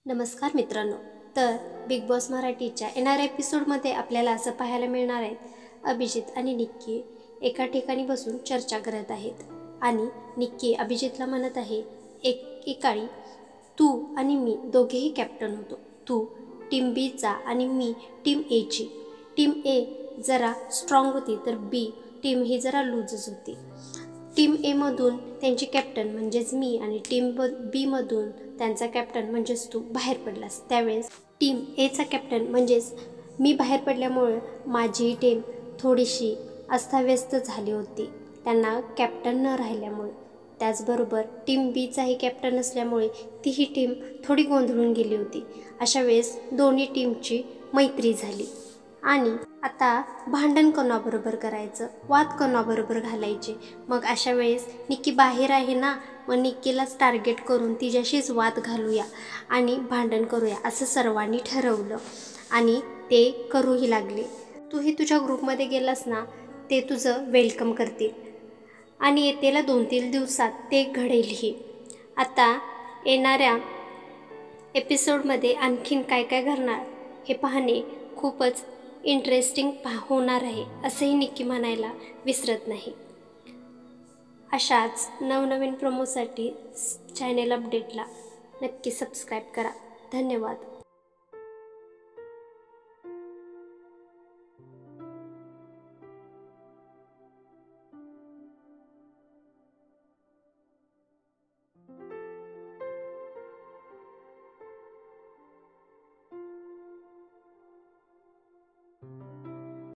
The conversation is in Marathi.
नमस्कार मित्रांनो. तर बिग बॉस मराठीच्या येणाऱ्या एपिसोडमध्ये आपल्याला असं पाहायला मिळणार आहे, अभिजित आणि निक्की एका ठिकाणी बसून चर्चा करत आहेत आणि निक्की अभिजितला म्हणत आहे, एकाळी तू आणि मी दोघेही कॅप्टन होतो. तू टीम बीचा आणि मी टीम एची. टीम ए जरा स्ट्रॉंग होती तर बी टीम ही जरा लूजच होती. टीम एमधून त्यांची कॅप्टन म्हणजेच मी आणि टीम बीमधून त्यांचा कॅप्टन म्हणजेच तू बाहेर पडलास. त्यावेळेस टीम एचा कॅप्टन म्हणजेच मी बाहेर पडल्यामुळे माझी टीम थोडीशी अस्ताव्यस्त झाली होती, त्यांना कॅप्टन न राहिल्यामुळे. त्याचबरोबर टीम बीचाही कॅप्टन असल्यामुळे तीही टीम थोडी गोंधळून गेली होती. अशा वेळेस दोन्ही टीमची मैत्री झाली आणि आता भांडण कोणाबरोबर करायचं, वाद कोणाबरोबर घालायचे. मग अशा वेळेस निक्की बाहेर आहे ना, मग निक्कीलाच टार्गेट करून तिच्याशीच वाद घालूया आणि भांडण करूया असं सर्वांनी ठरवलं आणि ते करूही लागले. तूही तुझ्या ग्रुपमध्ये गेलास ना, ते तुझं वेलकम करतील आणि येतेला 2-3 दिवसात ते घडेलही. आता येणाऱ्या एपिसोडमध्ये आणखीन काय काय घडणार हे पाहणे खूपच इंटरेस्टिंग होणार आहे, असंही निक्की म्हणायला विसरत नाही. अशाच नवनवीन प्रोमोसाठी चॅनेल अपडेटला नक्की सबस्क्राईब करा. धन्यवाद.